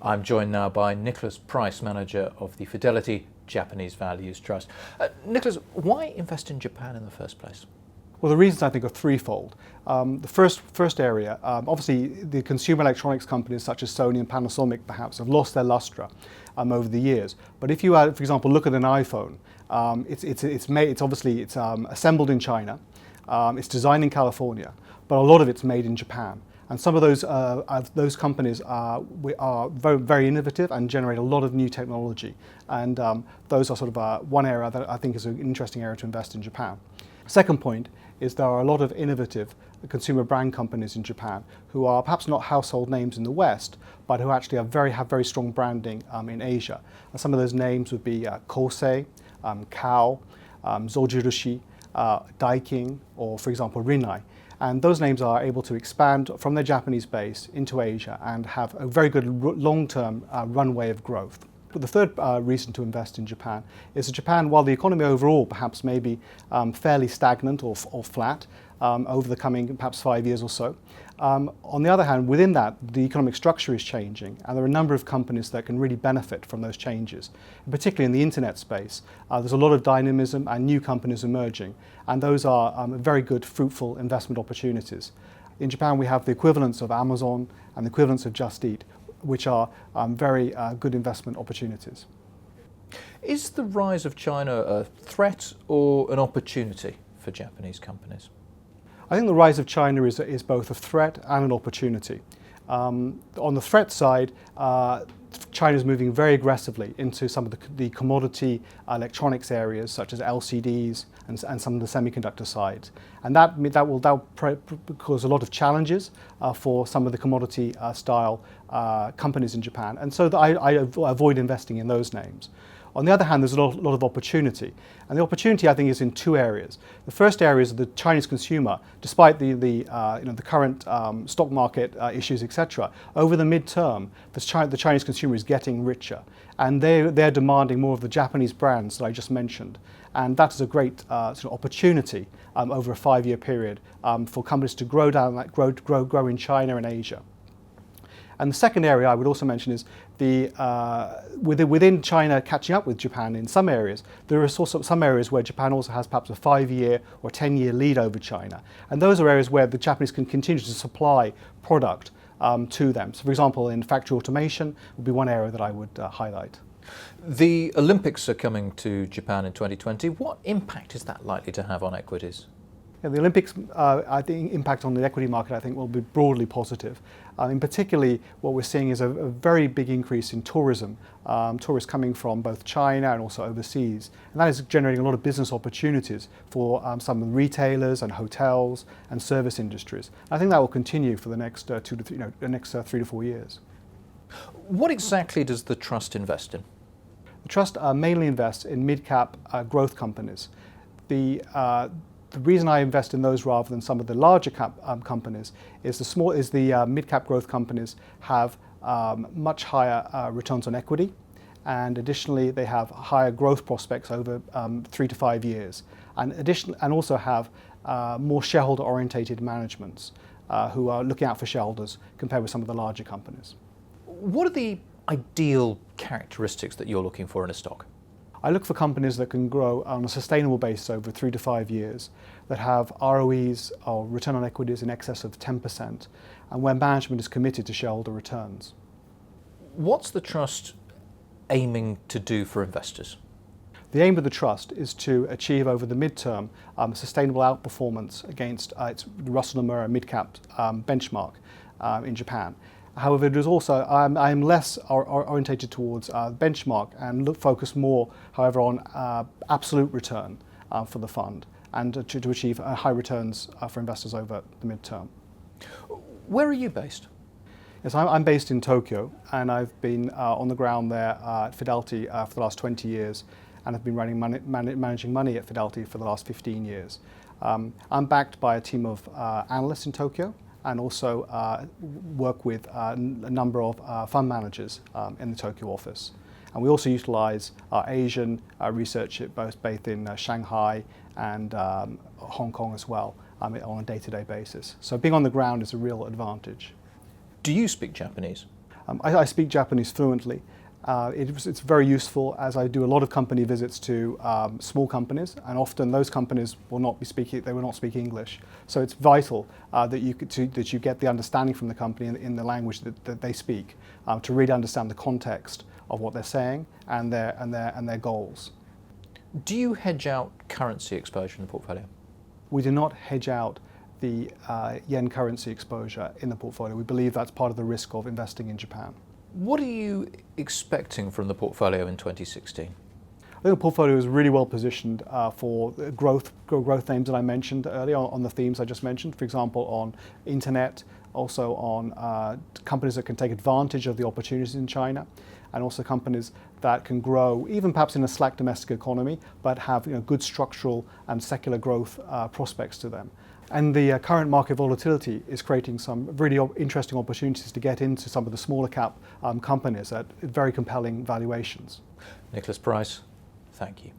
I'm joined now by Nicholas Price, manager of the Fidelity Japanese Values Trust. Nicholas, why invest in Japan in the first place? Well, the reasons I think are threefold. The first area, obviously the consumer electronics companies such as Sony and Panasonic perhaps have lost their lustre over the years. But if you, for example, look at an iPhone, it's assembled in China, it's designed in California, but a lot of it's made in Japan. And some of those companies are very, very innovative and generate a lot of new technology. And those are sort of one area that I think is an interesting area to invest in Japan. Second point is there are a lot of innovative consumer brand companies in Japan who are perhaps not household names in the West, but who actually have very strong branding in Asia. And some of those names would be Kosei, Kao, Zojirushi, Daikin, or for example Rinnai. And those names are able to expand from their Japanese base into Asia and have a very good long-term runway of growth. But the third reason to invest in Japan is that Japan, while the economy overall perhaps may be fairly stagnant or flat over the coming perhaps 5 years or so, on the other hand, within that, the economic structure is changing, and there are a number of companies that can really benefit from those changes. And particularly in the internet space, there's a lot of dynamism and new companies emerging, and those are very good, fruitful investment opportunities. In Japan, we have the equivalents of Amazon and the equivalents of Just Eat, which are very good investment opportunities. Is the rise of China a threat or an opportunity for Japanese companies? I think the rise of China is both a threat and an opportunity. On the threat side, China is moving very aggressively into some of the commodity electronics areas such as LCDs and some of the semiconductor sides. And that will cause a lot of challenges for some of the commodity style companies in Japan. And so I avoid investing in those names. On the other hand, there's a lot of opportunity. And the opportunity, I think, is in two areas. The first area is the Chinese consumer, despite the current stock market issues, etc. Over the midterm, the Chinese consumer is getting richer. And they're demanding more of the Japanese brands that I just mentioned. And that is a great sort of opportunity over a 5-year period for companies to grow in China and Asia. And the second area I would also mention is within China catching up with Japan in some areas, there are also some areas where Japan also has perhaps a 5-year or 10-year lead over China. And those are areas where the Japanese can continue to supply product to them. So for example, in factory automation would be one area that I would highlight. The Olympics are coming to Japan in 2020. What impact is that likely to have on equities? Yeah, the Olympics, I think, impact on the equity market, I think, will be broadly positive. In particularly, what we're seeing is a very big increase in tourism, tourists coming from both China and also overseas. And that is generating a lot of business opportunities for some of the retailers and hotels and service industries. I think that will continue for the next 3 to 4 years. What exactly does the trust invest in? The trust mainly invests in mid-cap growth companies. The reason I invest in those rather than some of the larger cap companies is the mid-cap growth companies have much higher returns on equity, and additionally they have higher growth prospects over 3 to 5 years, and also have more shareholder-orientated managements who are looking out for shareholders compared with some of the larger companies. What are the ideal characteristics that you're looking for in a stock? I look for companies that can grow on a sustainable basis over 3 to 5 years, that have ROEs or return on equities in excess of 10%, and where management is committed to shareholder returns. What's the trust aiming to do for investors? The aim of the trust is to achieve over the midterm sustainable outperformance against its Russell Nomura mid-cap benchmark in Japan. However, it is also, I'm less orientated towards benchmark and focus more, however, on absolute return for the fund and to achieve high returns for investors over the midterm. Where are you based? Yes, I'm based in Tokyo, and I've been on the ground there at Fidelity for the last 20 years, and have been managing money at Fidelity for the last 15 years. I'm backed by a team of analysts in Tokyo, and also work with a number of fund managers in the Tokyo office. And we also utilize our Asian research both based in Shanghai and Hong Kong as well on a day-to-day basis. So being on the ground is a real advantage. Do you speak Japanese? I speak Japanese fluently. It's very useful as I do a lot of company visits to small companies, and often those companies will not speak English. So it's vital that you get the understanding from the company in the language that they speak, to really understand the context of what they're saying and their goals. Do you hedge out currency exposure in the portfolio? We do not hedge out the yen currency exposure in the portfolio. We believe that's part of the risk of investing in Japan. What are you expecting from the portfolio in 2016? I think the portfolio is really well positioned for growth names that I mentioned earlier on the themes I just mentioned. For example, on internet, also on companies that can take advantage of the opportunities in China, and also companies that can grow, even perhaps in a slack domestic economy, but have good structural and secular growth prospects to them. And the current market volatility is creating some really interesting opportunities to get into some of the smaller cap companies at very compelling valuations. Nicholas Price, thank you.